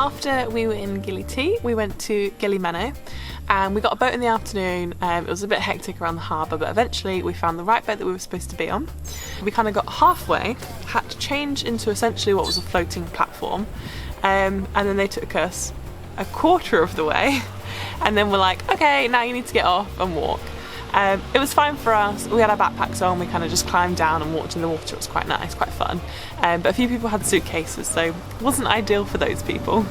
after we were in Gili, we went to Gili Meno and we got a boat in the afternoon. It was a bit hectic around the harbour, but eventually we found the right boat that we were supposed to be on. We kind of got halfway, had to change into essentially what was a floating platform, and then they took us a quarter of the way and then we're like, okay, now you need to get off and walk. It was fine for us. We had our backpacks on, we kind of just climbed down and walked in the water. It was quite nice, quite fun. But a few people had suitcases, so it wasn't ideal for those people.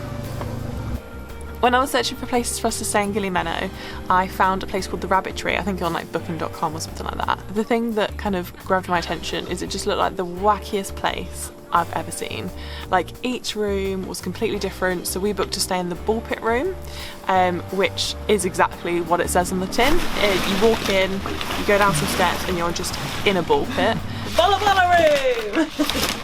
When I was searching for places for us to stay in Gili Meno, I found a place called the Rabbit Tree, I think on like booking.com or something like that. The thing that kind of grabbed my attention is it just looked like the wackiest place I've ever seen. Like each room was completely different, so we booked to stay in the ball pit room, which is exactly what it says on the tin. You walk in, you go down some steps and you're just in a ball pit. Balla balla room!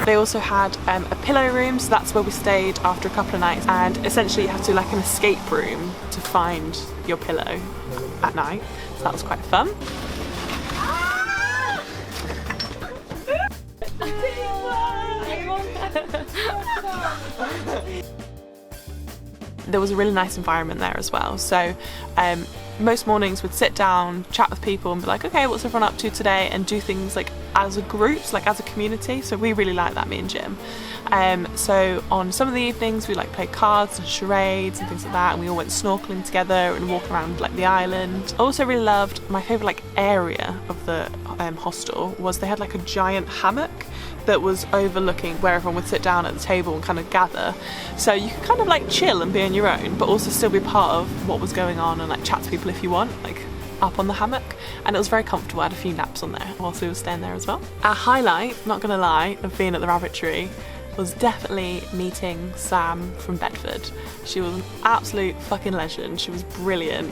They also had a pillow room, so that's where we stayed after a couple of nights, and essentially you have to do like an escape room to find your pillow at night, so that was quite fun. There was a really nice environment there as well, so most mornings we'd sit down, chat with people and be like, okay, what's everyone up to today, and do things like as a group, like as a community. So we really like that, me and Jim. So on some of the evenings we like played cards and charades and things like that, and we all went snorkeling together and walked around like the island. I also really loved, my favourite like area of the hostel was they had like a giant hammock that was overlooking where everyone would sit down at the table and kind of gather, so you could kind of like chill and be on your own but also still be part of what was going on and like chat to people if you want, like up on the hammock. And it was very comfortable. I had a few naps on there whilst we were staying there as well. Our highlight, not gonna lie, of being at the Rabbit Tree was definitely meeting Sam from Bedford. She was an absolute fucking legend. She was brilliant.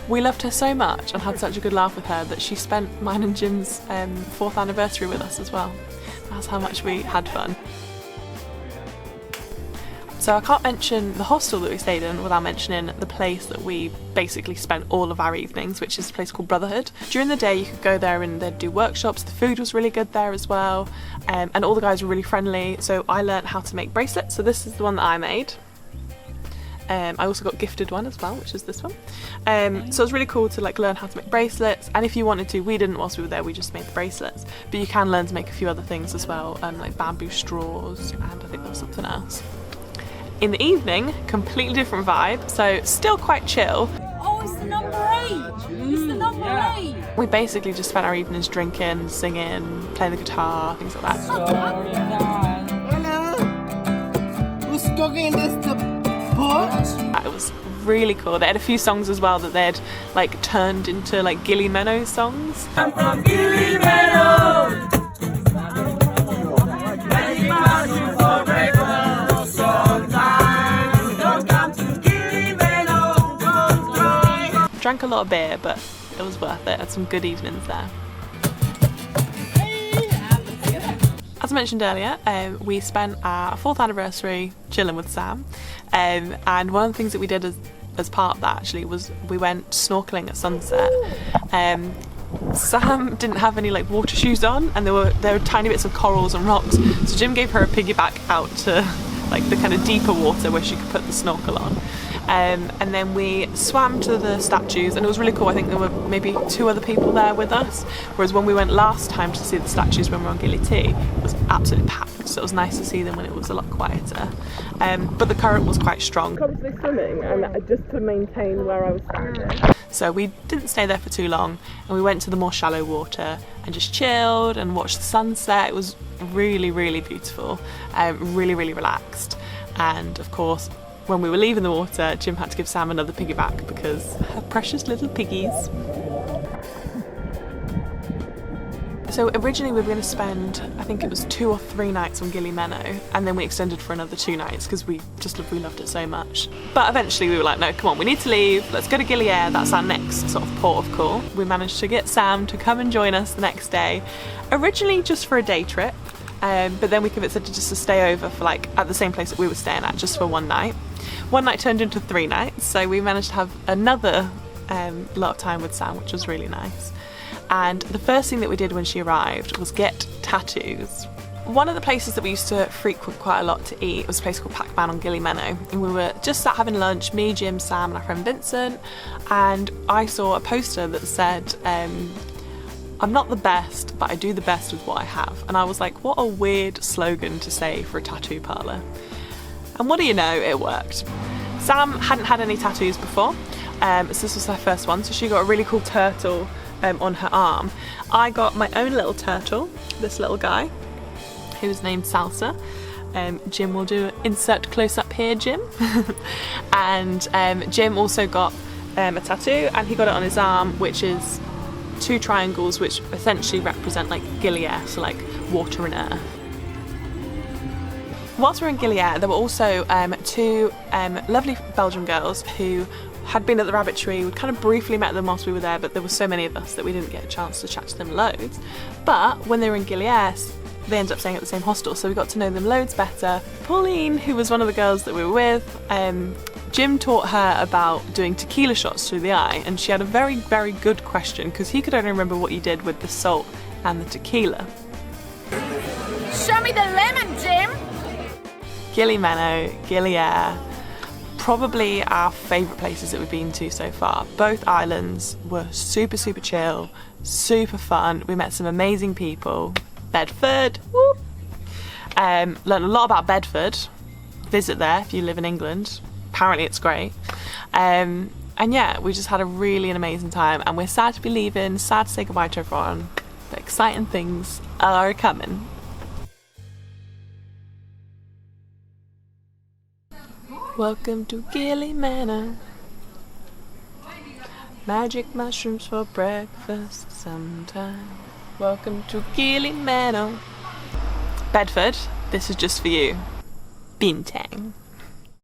We loved her so much and had such a good laugh with her that she spent mine and Jim's 4th anniversary with us as well. That's how much we had fun. So I can't mention the hostel that we stayed in without mentioning the place that we basically spent all of our evenings, which is a place called Brotherhood. During the day you could go there and they'd do workshops. The food was really good there as well, and all the guys were really friendly. So I learnt how to make bracelets. So this is the one that I made. I also got gifted one as well, which is this one. So it was really cool to like learn how to make bracelets, and if you wanted to, we didn't whilst we were there, we just made the bracelets, but you can learn to make a few other things as well, like bamboo straws, and I think there was something else. In the evening, completely different vibe, so still quite chill. Oh, it's the number 8! It's the number 8! We basically just spent our evenings drinking, singing, playing the guitar, things like that. Hello! Who's talking this to port? It was really cool. They had a few songs as well that they'd like turned into like Gili Meno songs. I'm from Gili Meno! Drank a lot of beer, but it was worth it. Had some good evenings there. As I mentioned earlier, we spent our 4th anniversary chilling with Sam, and one of the things that we did as part of that actually was we went snorkeling at sunset. Sam didn't have any like water shoes on, and there were tiny bits of corals and rocks, so Jim gave her a piggyback out to like the kind of deeper water where she could put the snorkel on. And then we swam to the statues, and it was really cool. I think there were maybe 2 other people there with us, whereas when we went last time to see the statues when we were on Gili, it was absolutely packed, so it was nice to see them when it was a lot quieter. But the current was quite strong. Constantly swimming, and just to maintain where I was standing. So we didn't stay there for too long, and we went to the more shallow water and just chilled and watched the sunset. It was really, really beautiful, really, really relaxed. And of course, when we were leaving the water, Jim had to give Sam another piggyback because her precious little piggies. So originally we were going to spend, I think it was 2 or 3 nights on Gili Meno, and then we extended for another 2 nights because we loved it so much. But eventually we were like, no, come on, we need to leave, let's go to Gili Air, that's our next sort of port of call. We managed to get Sam to come and join us the next day, originally just for a day trip, but then we convinced her to just to stay over for like at the same place that we were staying at, just for 1 night. 1 night turned into 3 nights, so we managed to have another a lot of time with Sam, which was really nice. And the first thing that we did when she arrived was get tattoos. One of the places that we used to frequent quite a lot to eat was a place called Pac-Man on Gili Meno, and we were just sat having lunch, me, Jim, Sam and our friend Vincent, and I saw a poster that said I'm not the best, but I do the best with what I have. And I was like, what a weird slogan to say for a tattoo parlour. And what do you know, it worked. Sam hadn't had any tattoos before, so this was her first one, so she got a really cool turtle on her arm. I got my own little turtle, this little guy, who was named Salsa. Jim will do insert close up here, Jim. And Jim also got a tattoo, and he got it on his arm, which is 2 triangles which essentially represent like Gili, so like water and earth. Whilst we were in Gili, there were also 2 lovely Belgian girls who had been at the rabbit tree. We'd kind of briefly met them whilst we were there, but there were so many of us that we didn't get a chance to chat to them loads. But when they were in Gili, they ended up staying at the same hostel, so we got to know them loads better. Pauline, who was one of the girls that we were with, Jim taught her about doing tequila shots through the eye, and she had a very, very good question because he could only remember what you did with the salt and the tequila. Show me the lemon, Jim. Gili Meno, Gili, probably our favourite places that we've been to so far. Both islands were super, super chill, super fun. We met some amazing people. Bedford, whoop. Learned a lot about Bedford. Visit there if you live in England. Apparently it's great. And yeah, we just had a really amazing time, and we're sad to be leaving, sad to say goodbye to everyone, but exciting things are coming. Welcome to Gili Meno. Magic mushrooms for breakfast sometime. Welcome to Gili Meno. Bedford, this is just for you. Bintang.